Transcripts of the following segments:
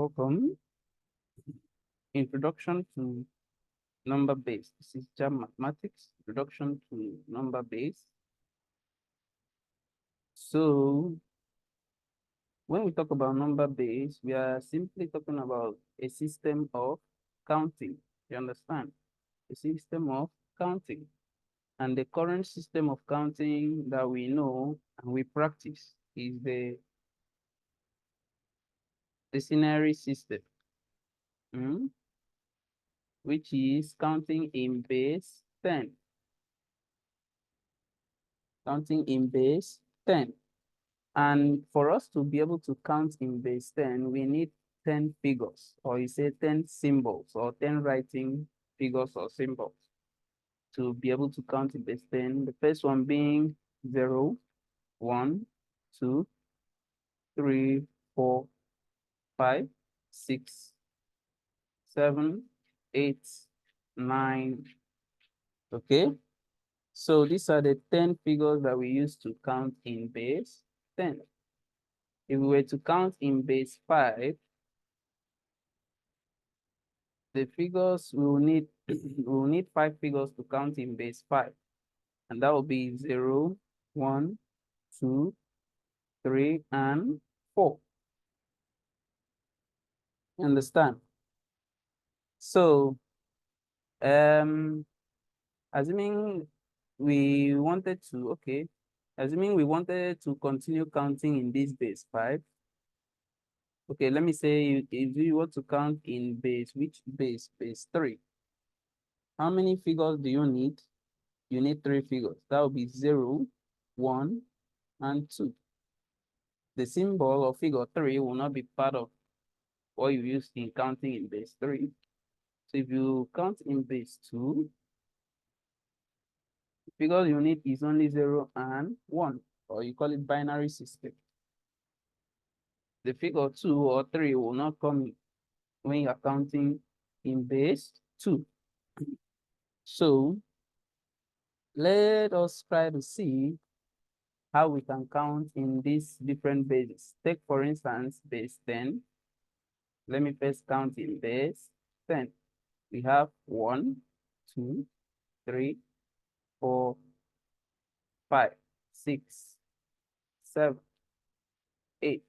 Welcome. Introduction to number base. This is JAMB mathematics, introduction to number base. So when we talk about number base, we are simply talking about a system of counting. You understand? A system of counting. And the current system of counting that we know and we practice is the decimary system. Which is counting in base 10. Counting in base 10. And for us to be able to count in base 10, we need 10 figures, or you say 10 symbols, or 10 writing figures or symbols to be able to count in base 10. The first one being 0, 1, 2, 3, 4, 5, 6, 7, 8, 9. Okay? So these are the 10 figures that we use to count in base 10. If we were to count in base 5, the figures we will need 5 figures to count in base 5. And that will be 0, 1, 2, 3, and 4. Understand? So assuming we wanted to continue counting in this base 5. Okay, let me say if you want to count in base, which base? Base 3. How many figures do you need? You need 3 figures. That will be 0, 1, and 2. The symbol or figure 3 will not be part of what you use in counting in base 3. So if you count in base 2, the figure you need is only 0 and 1, or you call it binary system. The figure 2 or 3 will not come when you're counting in base 2. So let us try to see how we can count in these different bases. Take, for instance, base 10. Let me first count in base 10. We have 1, 2, 3, 4, 5, 6, 7, 8.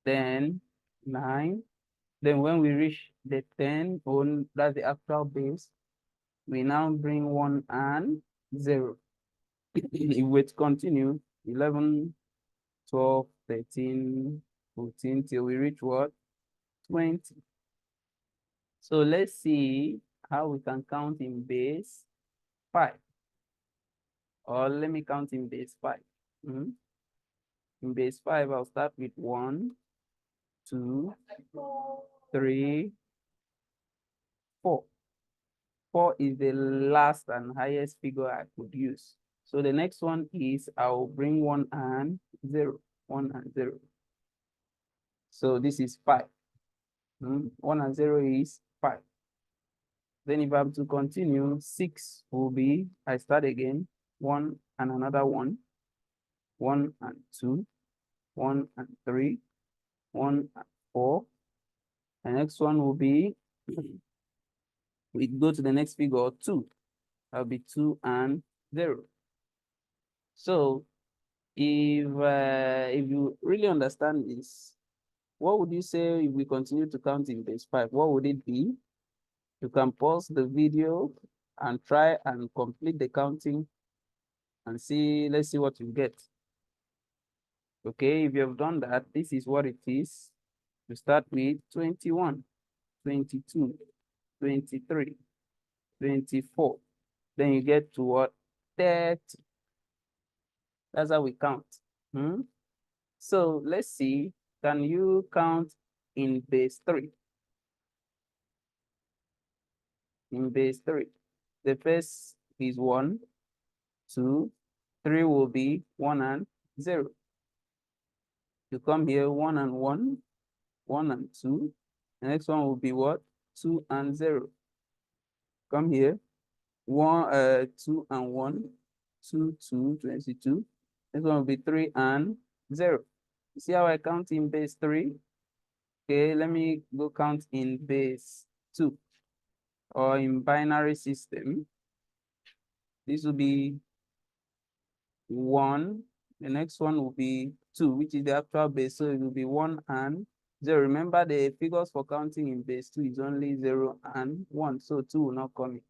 Then 9. Then when we reach the 10, that's the actual base, we now bring 1 and 0. If we continue, 11, 12, 13, 14, till we reach what? 20. So let's see how we can count in base 5. Or let me count in base 5. In base 5, I'll start with 1, 2, 3, 4. 4 is the last and highest figure I could use. So the next one is I'll bring 1 and 0. 1 and 0. So this is 5. 1 and 0 is 5. Then if I have to continue, 6 will be, I start again, 1 and another 1, 1 and 2, 1 and 3, 1 and 4. The next one will be, we go to the next figure, 2. That'll be 2 and 0. So if you really understand this, what would you say if we continue to count in base 5? What would it be? You can pause the video and try and complete the counting and see, let's see what you get. Okay, if you have done that, this is what it is. You start with 21, 22, 23, 24. Then you get to what? 30. That's how we count. So let's see, can you count in base 3? In base 3, the first is 1, 2, 3 will be 1 and 0. You come here, 1 and 1, 1 and 2. The next one will be what? 2 and 0. Come here, 2 and 1, 2, 2, 22. This one will be 3 and 0. You see how I count in base 3? Okay, let me go count in base 2 or in binary system. This will be 1. The next one will be 2, which is the actual base. So it will be 1 and 0. Remember, the figures for counting in base 2 is only 0 and 1. So 2 will not come in.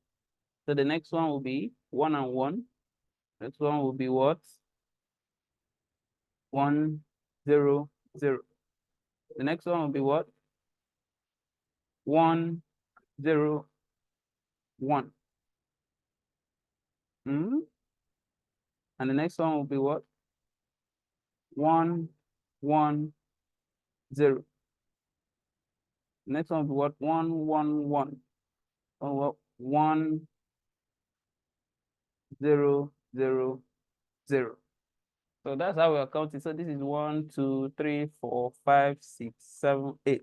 So the next one will be 1 and 1. Next one will be what? 1, 0, 0. The next one will be what? 1, 0, 1. And the next one will be what? 1, 1, 0. The next one will be what? 1, 1, 1. Or what? 1, 0, 0, 0. So that's how we are counting. So this is 1, 2, 3, 4, 5, 6, 7, 8.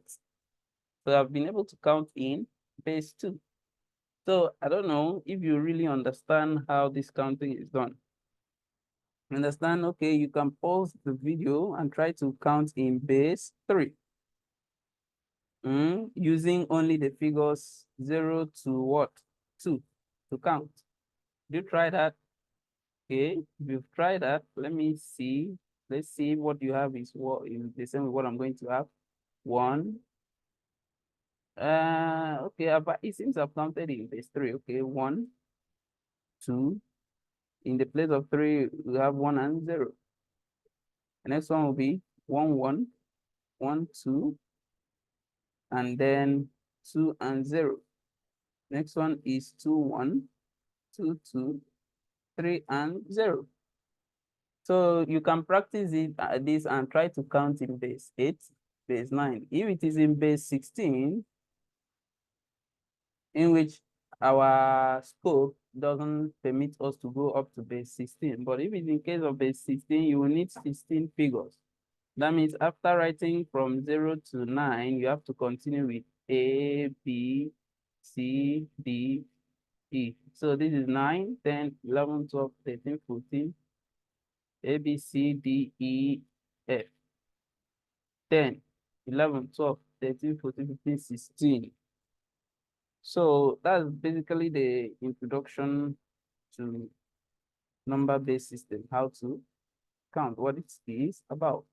So I've been able to count in base 2. So I don't know if you really understand how this counting is done. Understand? Okay, you can pause the video and try to count in base 3. Using only the figures 0 to what? 2 to count. Do you try that? Okay, if you've tried that, let me see. Let's see what you have is what is the same with what I'm going to have. 1. Okay, but it seems I've counted in base 3. Okay, 1, 2. In the place of 3, we have 1 and 0. The next one will be 1, 1, 1, 2, and then 2 and 0. Next one is 2, 1, 2, 2, 3, and 0. So you can practice this and try to count in base 8, base 9. If it is in base 16, in which our scope doesn't permit us to go up to base 16. But if it's in case of base 16, you will need 16 figures. That means after writing from 0 to 9, you have to continue with A, B, C, D, E. So this is 9, 10, 11, 12, 13, 14, A, B, C, D, E, F. 10, 11, 12, 13, 14, 15, 16. So that's basically the introduction to number-based system, how to count, what it is about.